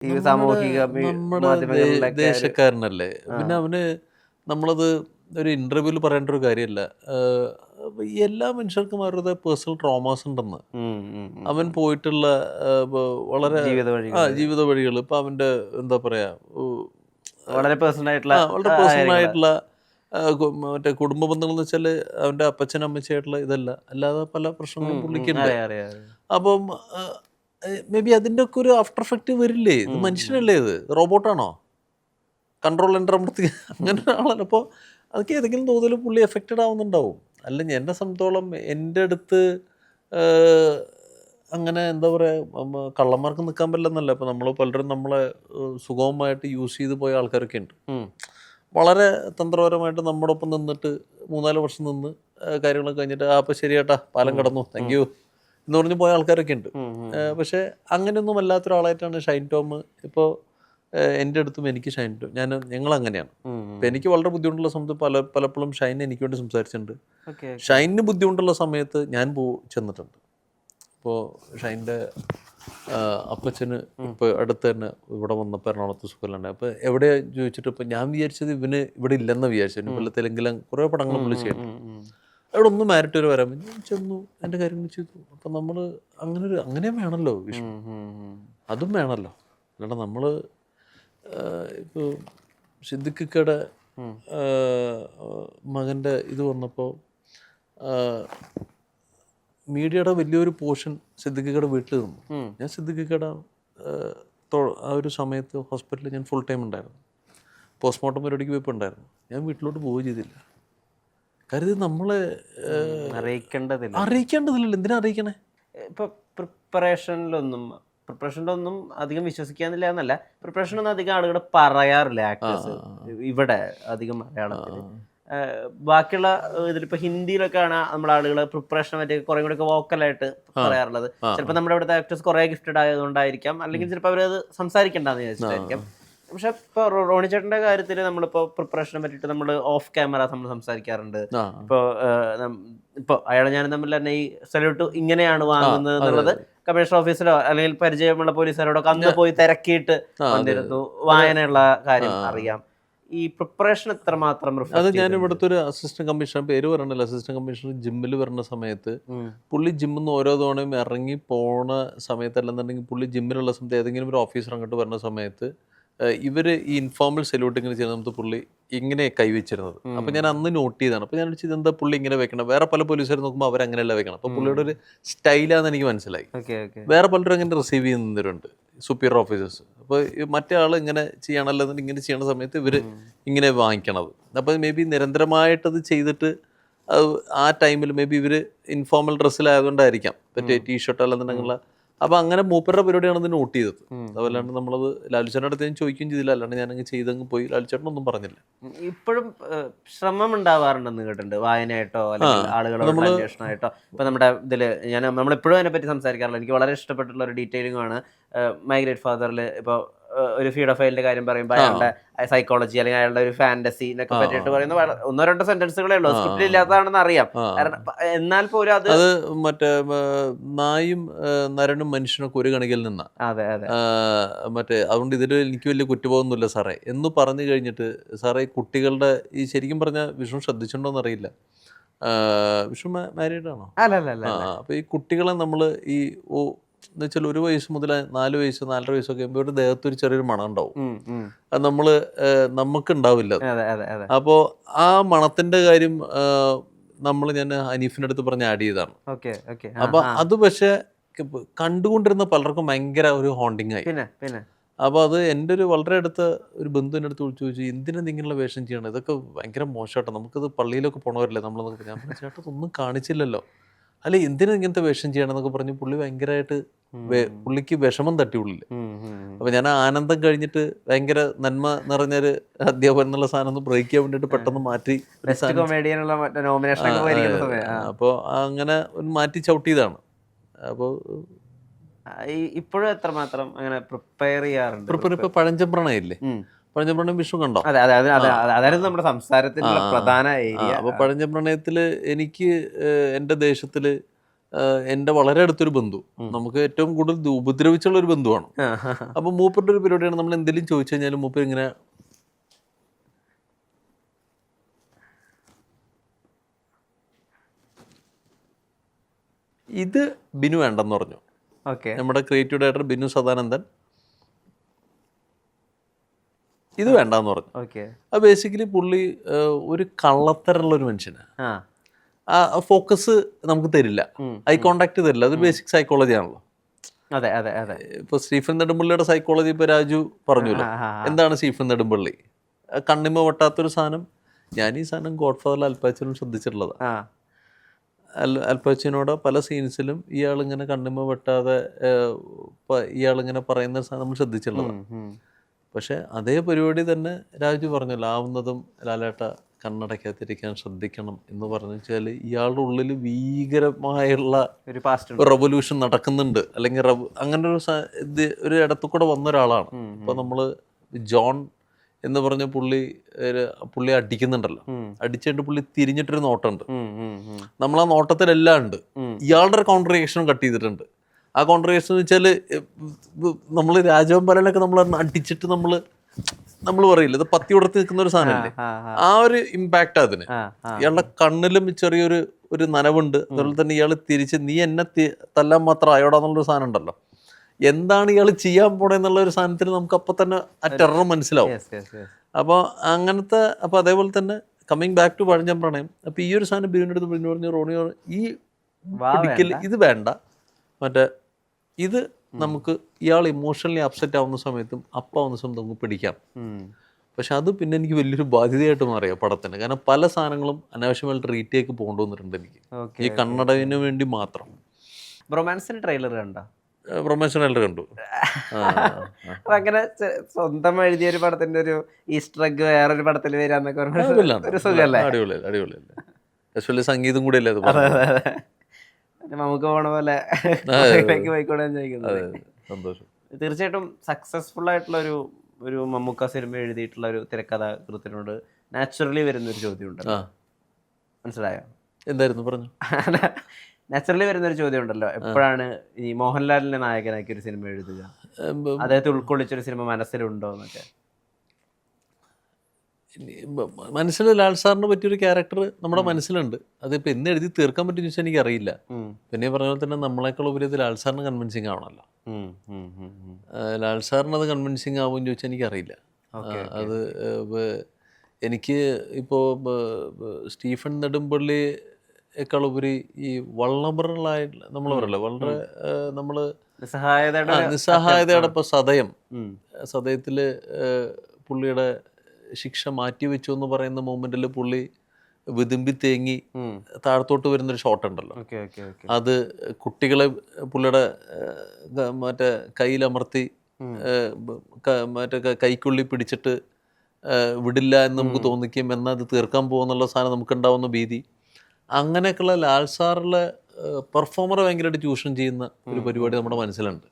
ഈ നമ്മുടെ സാമൂഹിക നമ്മുടെ മാധ്യമങ്ങളിലൊക്കെ ഒരു ദേശക്കാരനല്ലേ. ആ. പിന്നെ അവന് നമ്മളത് ഒരു ഇന്റർവ്യൂവിൽ പറയേണ്ട ഒരു കാര്യമല്ല. എല്ലാ മനുഷ്യർക്കും അവരുടെ പേഴ്സണൽ ട്രോമാസ് ഉണ്ടെന്ന്. ഉം, ഉം, ഉം, അവൻ ഉം. പോയിട്ടുള്ള വളരെ ജീവിത വഴികള് ജീവിത വഴികൾ ഇപ്പം അവൻ്റെ എന്താ പറയുക, വളരെ പേഴ്സണൽ ആയിട്ടുള്ള വളരെ പേഴ്സണൽ കാര്യങ്ങള്. ആയിട്ടുള്ള മറ്റേ കുടുംബ ബന്ധങ്ങൾ എന്ന് വെച്ചാൽ അവൻ്റെ അപ്പച്ചൻ അമ്മച്ചിയായിട്ടുള്ള ഇതല്ല, അല്ലാതെ പല പ്രശ്നങ്ങളും പുള്ളിക്കുണ്ട്. അറിയാം അറിയാം അറിയാം. അപ്പം മേ ബി അതിൻ്റെ ഒക്കെ ഒരു ആഫ്റ്റർ എഫക്റ്റ് വരില്ലേ. ഇത് മനുഷ്യനല്ലേ, ഇത് റോബോട്ടാണോ? കൺട്രോൾ എൻ്റർ അമർത്തി അങ്ങനെ ഒരാളല്ല. അപ്പോൾ അതൊക്കെ ഏതെങ്കിലും തോതിൽ പുള്ളി എഫക്റ്റഡ് ആവുന്നുണ്ടാവും. അല്ല എന്നെ സംബന്ധിച്ചോളം എൻ്റെ അടുത്ത് അങ്ങനെ എന്താ പറയുക, കള്ളന്മാർക്ക് നിൽക്കാൻ പറ്റില്ലെന്നല്ല. ഇപ്പോൾ നമ്മൾ പലരും നമ്മളെ സുഗമമായിട്ട് യൂസ് ചെയ്ത് പോയ ആൾക്കാരൊക്കെ ഉണ്ട്. വളരെ തന്ത്രപരമായിട്ട് നമ്മുടെ ഒപ്പം നിന്നിട്ട് 3-4 വർഷം നിന്ന് കാര്യങ്ങളൊക്കെ കഴിഞ്ഞിട്ട് അപ്പോൾ ശരി ചേട്ടാ പാലം കടന്നു താങ്ക് യു എന്ന് പറഞ്ഞ് പോയ ആൾക്കാരൊക്കെ ഉണ്ട്. പക്ഷേ അങ്ങനെയൊന്നും അല്ലാത്തൊരാളായിട്ടാണ് ഷൈൻ ടോം ഇപ്പോൾ എൻ്റെ അടുത്തും. എനിക്ക് ഷൈൻ ടോം ഞങ്ങൾ അങ്ങനെയാണ്. ഇപ്പം എനിക്ക് വളരെ ബുദ്ധിമുട്ടുള്ള സമയത്ത് പലപ്പോഴും ഷൈൻ എനിക്ക് വേണ്ടി സംസാരിച്ചിട്ടുണ്ട്. ഷൈനിന് ബുദ്ധിമുട്ടുള്ള സമയത്ത് ഞാൻ ചെന്നിട്ടുണ്ട്. ഇപ്പോൾ ഷൈൻ്റെ അപ്പച്ചന് ഇപ്പോൾ അടുത്ത് തന്നെ ഇവിടെ വന്നപ്പോൾ എറണാകുളത്ത് സുഖമില്ലാണ്ട് അപ്പോൾ എവിടെയാ ചോദിച്ചിട്ട് ഇപ്പോൾ ഞാൻ വിചാരിച്ചത് ഇവന് ഇവിടെ ഇല്ലെന്ന് വിചാരിച്ചു. ഇപ്പം തെലുങ്കിലും കുറേ പടങ്ങൾ പുള്ളി ചെയ്യുന്നുണ്ട്. അവിടെ ഒന്ന് മാരിട്ട് വരെ വരാൻ പറ്റും. ഞാൻ ചെന്നു, എൻ്റെ കാര്യങ്ങൾ ചെയ്തു. അപ്പം നമ്മൾ അങ്ങനെയും വേണമല്ലോ വിഷ്ണു, അതും വേണമല്ലോ. അല്ലാണ്ട് നമ്മൾ ഇപ്പോൾ സിദ്ദിഖിക്കയുടെ മകൻ്റെ ഇത് വന്നപ്പോൾ മീഡിയയുടെ വലിയൊരു പോർഷൻ സിദ്ദിഖിക്കയുടെ വീട്ടിൽ നിന്നു. ഞാൻ സിദ്ദിഖിക്കയുടെ ആ ഒരു സമയത്ത് ഹോസ്പിറ്റലിൽ ഞാൻ ഫുൾ ടൈം ഉണ്ടായിരുന്നു. പോസ്റ്റ്മോർട്ടം പരിപാടിക്ക് പോയപ്പോൾ ഉണ്ടായിരുന്നു. ഞാൻ വീട്ടിലോട്ട് പോവുകയും ചെയ്തില്ല. കാര്യം ഇത് നമ്മളെ അറിയിക്കേണ്ടതില്ലല്ലോ. എന്തിനാ അറിയിക്കണേ? ഇപ്പോൾ പ്രിപ്പറേഷനിലൊന്നും അധികം വിശ്വസിക്കാന്നില്ല എന്നല്ല, പ്രിപ്പറേഷനൊന്നും അധികം ആളുകൾ പറയാറില്ല ആക്ടേഴ്സ് ഇവിടെ അധികം മലയാളത്തിൽ. ബാക്കിയുള്ള ഇതിലിപ്പോ ഹിന്ദിയിലൊക്കെ ആണ് നമ്മുടെ ആളുകൾ പ്രിപ്പറേഷനെ പറ്റി കുറെ കൂടെ ഒക്കെ വോക്കലായിട്ട് പറയാറുള്ളത്. ചിലപ്പോൾ നമ്മുടെ ഇവിടുത്തെ ആക്ടേഴ്സ് കുറെ ഗിഫ്റ്റഡ് ആയതുകൊണ്ടായിരിക്കാം, അല്ലെങ്കിൽ ചിലപ്പോൾ അവരത് സംസാരിക്കണ്ടെന്ന് വിചാരിച്ചിട്ടായിരിക്കാം. പക്ഷെ ഇപ്പോൾ റോണി ചേട്ടൻ്റെ കാര്യത്തിൽ നമ്മളിപ്പോൾ പ്രിപ്പറേഷനെ പറ്റിയിട്ട് നമ്മൾ ഓഫ് ക്യാമറ നമ്മൾ സംസാരിക്കാറുണ്ട്. ഇപ്പോൾ അയാളെ ഞാനും തമ്മിൽ തന്നെ ഈ സല്യൂട്ട് ഇങ്ങനെയാണ് വാങ്ങുന്നത് എന്നുള്ളത് കമ്മീഷണർ ഓഫീസിലോ അല്ലെങ്കിൽ പരിചയമുള്ള പോലീസുകാരോടൊക്കെ അന്ന് പോയി തിരക്കിയിട്ട് വന്നിരുന്നു. വായനയുള്ള കാര്യം അറിയാം. ഈ പ്രിപ്പറേഷൻ എത്രമാത്രം അത് ഞാൻ ഇവിടുത്തെ ഒരു അസിസ്റ്റന്റ് കമ്മീഷണർ, പേര് പറയണല്ലോ, അസിസ്റ്റന്റ് കമ്മീഷണർ ജിമ്മിൽ വരുന്ന സമയത്ത് പുള്ളി ജിമ്മിൽ നിന്ന് ഓരോ തവണയും ഇറങ്ങി പോണ സമയത്ത്, അല്ലെന്നുണ്ടെങ്കിൽ പുള്ളി ജിമ്മിലുള്ള സമയത്ത് ഏതെങ്കിലും ഒരു ഓഫീസർ അങ്ങോട്ട് വരുന്ന സമയത്ത് ഇവർ ഈ ഇൻഫോർമൽ സല്യൂട്ടിങ്ങിന് ചെയ്യുന്ന സമയത്ത് പുള്ളി ഇങ്ങനെ കൈവച്ചിരുന്നത്. അപ്പം ഞാൻ അന്ന് നോട്ട് ചെയ്താണ്. അപ്പോൾ ഞാൻ വെച്ചത് എന്താ പുള്ളി ഇങ്ങനെ വെക്കണം. വേറെ പല പോലീസുകാർ നോക്കുമ്പോൾ അവരങ്ങനെയല്ല വെക്കണം. അപ്പോൾ പുള്ളിയുടെ ഒരു സ്റ്റൈലാണെന്ന് എനിക്ക് മനസ്സിലായി. വേറെ പലരും അങ്ങനെ റിസീവ് ചെയ്യുന്നവരുണ്ട്, സുപ്പീരിയർ ഓഫീസേഴ്സ്. അപ്പോൾ മറ്റേ ആൾ ഇങ്ങനെ ചെയ്യണമല്ലോ എന്നിട്ട് ഇങ്ങനെ ചെയ്യണ സമയത്ത് ഇവർ ഇങ്ങനെ വാങ്ങിക്കണത്. അപ്പോൾ മേ ബി നിരന്തരമായിട്ടത് ചെയ്തിട്ട് ആ ടൈമിൽ മേ ബി ഇവർ ഇൻഫോർമൽ ഡ്രസ്സിലായതുകൊണ്ടായിരിക്കാം, മറ്റേ ടീഷർട്ട് അല്ലെന്നുണ്ടെങ്കിൽ. അപ്പോൾ അങ്ങനെ മൂപ്പരുടെ പരിപാടിയാണ് ഇത് നോട്ട് ചെയ്തത്. അതല്ലാണ്ട് നമ്മളത് ലാലുച്ചേട്ടൻ്റെ അടുത്ത് ഞാൻ ചോദിക്കുകയും ചെയ്തില്ല. അല്ലാണ്ട് ഞാനങ്ങ് ചെയ്തങ്ങ് പോയി. ലാലുച്ചേട്ടനൊന്നും പറഞ്ഞില്ല. ഇപ്പോഴും ശ്രമം ഉണ്ടാവാറുണ്ടെന്ന് കേട്ടിട്ടുണ്ട്, വായനയായിട്ടോ അല്ലെങ്കിൽ ആളുകളോട് അന്വേഷണമായിട്ടോ. ഇപ്പൊ നമ്മുടെ ഇതില് നമ്മളിപ്പോഴും അതിനെപ്പറ്റി സംസാരിക്കാറില്ല. എനിക്ക് വളരെ ഇഷ്ടപ്പെട്ടുള്ള ഒരു ഡീറ്റെയിലിംഗ് ആണ് മൈ ഗ്രേറ്റ് ഫാദറിൽ. ഇപ്പോൾ ഒരു ഫീഡോഫൈലിന്റെ കാര്യം പറയുമ്പോൾ അയാളുടെ സൈക്കോളജി അല്ലെങ്കിൽ അയാളുടെ ഒരു ഫാന്റസി എന്നൊക്കെ പറ്റിയിട്ട് പറയുന്ന 1-2 സെന്റൻസുകളേ ഉള്ളൂ. സ്ക്രിപ്റ്റിൽ ഇല്ലാത്തതാണെന്ന് അറിയാം. എന്നാൽ പോലും അത് മറ്റേ നായും നരനും മനുഷ്യനൊക്കെ ഒരു കണികയിൽ നിന്നാ. അതെ അതെ. മറ്റേ അതുകൊണ്ട് ഇതിൽ എനിക്ക് വലിയ കുറ്റബോധമൊന്നുമില്ല സാറേ എന്ന് പറഞ്ഞു കഴിഞ്ഞിട്ട്, സാറേ കുട്ടികളുടെ ഈ ശരിക്കും പറഞ്ഞ വിഷ്ണു ശ്രദ്ധിച്ചിട്ടുണ്ടോന്ന് അറിയില്ല, വിഷ്ണു മാരീഡ് ആണോ? അപ്പൊ ഈ കുട്ടികളെ നമ്മൾ ഈ എന്ന് വെച്ചാൽ 1 വയസ്സ് മുതൽ 4 വയസ്സ് 4.5 വയസ്സൊക്കെ ആകുമ്പോൾ ഇവരുടെ ദേഹത്ത് ഒരു ചെറിയൊരു മണം ഉണ്ടാവും. അത് നമുക്ക് ഉണ്ടാവില്ല. അപ്പോൾ ആ മണത്തിന്റെ കാര്യം ഞാൻ ഹനീഫിന്റെ അടുത്ത് പറഞ്ഞ് ആഡ് ചെയ്താണ്. അപ്പൊ അത് പക്ഷെ കണ്ടുകൊണ്ടിരുന്ന പലർക്കും ഭയങ്കര ഒരു ഹോണ്ടിങ് ആയി. അപ്പോൾ അത് എൻ്റെ ഒരു വളരെ അടുത്ത ഒരു ബന്ധുവിൻ്റെ അടുത്ത് വിളിച്ചു ചോദിച്ചു, എന്തിനാ ഇങ്ങനെയുള്ള വേഷം ചെയ്യണം, ഇതൊക്കെ ഭയങ്കര മോശമായിട്ടോ, നമുക്കത് പള്ളിയിലൊക്കെ പോണവരല്ലേ നമ്മളെന്നൊക്കെ. ഞാൻ പറഞ്ഞു ചേട്ടാ ഒന്നും കാണിച്ചില്ലല്ലോ, അല്ലെ എന്തിനാ ഇങ്ങനത്തെ വേഷം ചെയ്യണം എന്നൊക്കെ പറഞ്ഞ് പുള്ളി ഭയങ്കരമായിട്ട് പുള്ളിക്ക് വിഷമം തട്ടി ഉള്ളിൽ. അപ്പൊ ഞാൻ ആനന്ദം കഴിഞ്ഞിട്ട് ഭയങ്കര നന്മ നിറഞ്ഞൊരു അധ്യാപകൻ എന്നുള്ള സാധനം ഒന്ന് ബ്രേക്ക് ചെയ്യാൻ വേണ്ടിട്ട് പെട്ടെന്ന് മാറ്റി അപ്പോൾ അങ്ങനെ മാറ്റി ചവിട്ടിയതാണ്. അപ്പോൾ ഇപ്പോഴും എത്രമാത്രം അങ്ങനെ പ്രിപ്പയർ ചെയ്യാറുണ്ട്? ഇപ്പൊ പഴഞ്ചൻ പ്രണയില്ലേ, പഴഞ്ചൻ പ്രണയം വിഷ്ണു കണ്ടോ? അതായത് നമ്മുടെ സംസാരത്തിനുള്ള പ്രധാന ഏരിയ. അപ്പൊ പഴഞ്ചൻ പ്രണയത്തില് എനിക്ക് എൻ്റെ ദേശത്തില് എൻ്റെ വളരെ അടുത്തൊരു ബന്ധു, നമുക്ക് ഏറ്റവും കൂടുതൽ ഉപദ്രവിച്ചുള്ള ഒരു ബന്ധുവാണ്. അപ്പം മൂപ്പരുടെ ഒരു പരിപാടിയാണ്, നമ്മൾ എന്തെങ്കിലും ചോദിച്ചു കഴിഞ്ഞാലും മൂപ്പർ ഇങ്ങനെ ഇത് ബിനു വേണ്ടെന്ന് പറഞ്ഞു. ഓക്കെ. നമ്മുടെ ക്രിയേറ്റീവ് ഡയറക്ടർ ബിനു സദാനന്ദൻ ഇത് വേണ്ടെന്ന് പറഞ്ഞു. ഓക്കെ. അത് ബേസിക്കലി പുള്ളി ഒരു കള്ളത്തരമുള്ള ഒരു മനുഷ്യനാണ്. ആ ഫോക്കസ് നമുക്ക് തരില്ല, ഐ കോണ്ടാക്ട് തരില്ല. അതൊരു ബേസിക് സൈക്കോളജി ആണല്ലോ. അതെ അതെ അതെ. ഇപ്പൊ സ്റ്റീഫൻ നെടുമ്പള്ളിയുടെ സൈക്കോളജി ഇപ്പൊ രാജു പറഞ്ഞല്ലോ. എന്താണ് സ്റ്റീഫൻ നെടുമ്പള്ളി? കണ്ണിമ വെട്ടാത്തൊരു സാധനം. ഞാൻ ഈ സാധനം ഗോഡ് ഫാദറിൽ അൽപ്പാച്ചിനും ശ്രദ്ധിച്ചിട്ടുള്ളതാണ്. അൽപ്പാച്ചിനോട് പല സീൻസിലും ഇയാളിങ്ങനെ കണ്ണിമ വെട്ടാതെ ഇയാളിങ്ങനെ പറയുന്ന സാധനം നമ്മൾ ശ്രദ്ധിച്ചിട്ടുള്ളതാണ്. പക്ഷെ അതേ പരിപാടി തന്നെ രാജു പറഞ്ഞല്ലോ, ആവുന്നതും ലാലേട്ട കണ്ണടയ്ക്കാതിരിക്കാൻ ശ്രദ്ധിക്കണം എന്ന് പറഞ്ഞു വെച്ചാൽ ഇയാളുടെ ഉള്ളിൽ ഭീകരമായുള്ള ഒരു റെവല്യൂഷൻ നടക്കുന്നുണ്ട്. അല്ലെങ്കിൽ അങ്ങനെ ഒരു ഇടത്തു കൂടെ വന്ന ഒരാളാണ്. ഇപ്പൊ നമ്മള് ജോൺ എന്ന് പറഞ്ഞ പുള്ളി അടിക്കുന്നുണ്ടല്ലോ, അടിച്ചിട്ട് പുള്ളി തിരിഞ്ഞിട്ടൊരു നോട്ടമുണ്ട്. നമ്മൾ ആ നോട്ടത്തിലെല്ലാം ഉണ്ട്. ഇയാളുടെ ഒരു കോൺട്രിബ്യൂഷനും കട്ട് ചെയ്തിട്ടുണ്ട്. ആ കോൺട്രിബ്യൂഷൻ എന്ന് വെച്ചാൽ നമ്മൾ രാജവൻ പലനൊക്കെ നമ്മൾ അടിച്ചിട്ട് നമ്മൾ പറയില്ല, ഇത് പത്തി ഉടർത്തി നിൽക്കുന്ന ഒരു സാധനമല്ലേ, ആ ഒരു ഇമ്പാക്റ്റ് അതിന്. ഇയാളുടെ കണ്ണിലും ചെറിയൊരു നനവുണ്ട്. അതുപോലെ തന്നെ ഇയാൾ തിരിച്ച് നീ എന്നെ തല്ലാൻ മാത്രം ആയോടാന്നുള്ളൊരു സാധനം ഉണ്ടല്ലോ, എന്താണ് ഇയാൾ ചെയ്യാൻ പോണെന്നുള്ള ഒരു സാധനത്തിൽ നമുക്ക് അപ്പം തന്നെ ആ ടെറർ മനസ്സിലാവും. അപ്പോൾ അങ്ങനത്തെ അപ്പോൾ അതേപോലെ തന്നെ കമ്മിങ് ബാക്ക് ടു പഴഞ്ഞം പ്രണയം. അപ്പോൾ ഈ ഒരു സാധനം ബിനുവിൻ്റെ അടുത്ത് പറഞ്ഞു, റോണിയോ ഈ പിടിക്കൽ ഇത് വേണ്ട, മറ്റേ ഇത് നമുക്ക് ഇയാൾ ഇമോഷണലി അപ്സെറ്റ് ആവുന്ന സമയത്തും അപ്പാവുന്ന സമയത്ത് നമുക്ക് പിടിക്കാം. പക്ഷെ അത് പിന്നെ എനിക്ക് വലിയൊരു ബാധ്യതയായിട്ട് മാറിയ പടത്തിന്. കാരണം പല സാധനങ്ങളും അനാവശ്യമായിട്ട് റീടേക്ക് പോകേണ്ടി വന്നിട്ടുണ്ട് എനിക്ക്, ഈ കണ്ണടവിന് വേണ്ടി മാത്രം. റൊമാൻസിന്റെ ട്രെയിലർ കണ്ടോ? റൊമാൻസ് ട്രെയിലർ കണ്ടു. അങ്ങനെ സ്വന്തം എഴുതിയ ഒരു പടത്തിന്റെ ഒരു ഈസ്റ്റർ എഗ് വേറൊരു പടത്തിൽ വരാന്നൊക്കെ ഒരു സുഖല്ലേ? അടിപൊളിയല്ലേ, അടിപൊളിയല്ലേ. എസ്പെഷ്യലി സംഗീതം കൂടെ അല്ലേ അത്. നമുക്ക് പോണ പോലെ പോയിക്കോട്ടെ ചോദിക്കുന്നത്. സന്തോഷം. തീർച്ചയായിട്ടും സക്സസ്ഫുൾ ആയിട്ടുള്ള ഒരു മമ്മൂക്ക സിനിമ എഴുതിയിട്ടുള്ള ഒരു തിരക്കഥാകൃത്തിനോട് നാച്ചുറലി വരുന്നൊരു ചോദ്യം ഉണ്ട്, മനസ്സിലായോ? എന്തായിരുന്നു പറഞ്ഞു? നാച്ചുറലി വരുന്നൊരു ചോദ്യം ഉണ്ടല്ലോ, എപ്പോഴാണ് ഈ മോഹൻലാലിനെ നായകനാക്കി ഒരു സിനിമ എഴുതുക, അദ്ദേഹത്തെ ഉൾക്കൊള്ളിച്ചൊരു സിനിമ മനസ്സിലുണ്ടോ എന്നൊക്കെ. മനസ്സിൽ ലാൽ സാറിന് പറ്റിയൊരു ക്യാരക്ടർ നമ്മുടെ മനസ്സിലുണ്ട്. അതിപ്പോൾ എന്ന് എഴുതി തീർക്കാൻ പറ്റും ചോദിച്ചാൽ എനിക്കറിയില്ല. പിന്നെ പറഞ്ഞ പോലെ തന്നെ നമ്മളെക്കാൾ ഉപരി അത് ലാൽ സാറിന് കൺവിൻസിങ് ആവണമല്ലോ. ലാൽ സാറിന് അത് കൺവിൻസിങ് ആവുമെന്ന് ചോദിച്ചാൽ എനിക്കറിയില്ല. അത് എനിക്ക് ഇപ്പോൾ സ്റ്റീഫൻ നെടുമ്പള്ളിയേക്കാൾ ഉപരി ഈ വള്ളബറലായിട്ട് നമ്മൾ പറയല്ലോ, വളരെ നമ്മൾ നിസ്സഹായതയുടെ ഇപ്പോൾ സതയത്തിൽ പുള്ളിയുടെ ശിക്ഷ മാറ്റിവെച്ചു എന്ന് പറയുന്ന മൂമെന്റിൽ പുള്ളി വിതുമ്പി തേങ്ങി താഴത്തോട്ട് വരുന്നൊരു ഷോട്ട് ഉണ്ടല്ലോ, അത് കുട്ടികളെ പുള്ളിയുടെ മറ്റേ കയ്യിലമർത്തി മറ്റേ കൈക്കുള്ളി പിടിച്ചിട്ട് വിടില്ല എന്ന് നമുക്ക് തോന്നിക്കും, എന്നാൽ അത് തീർക്കാൻ പോകുന്നുള്ള സാധനം നമുക്കുണ്ടാവുന്ന ഭീതി, അങ്ങനെയൊക്കെയുള്ള ലാൽ സാറിലെ പെർഫോമറെ ഭയങ്കരമായിട്ട് ചൂഷണം ചെയ്യുന്ന ഒരു പരിപാടി നമ്മുടെ മനസ്സിലുണ്ട്.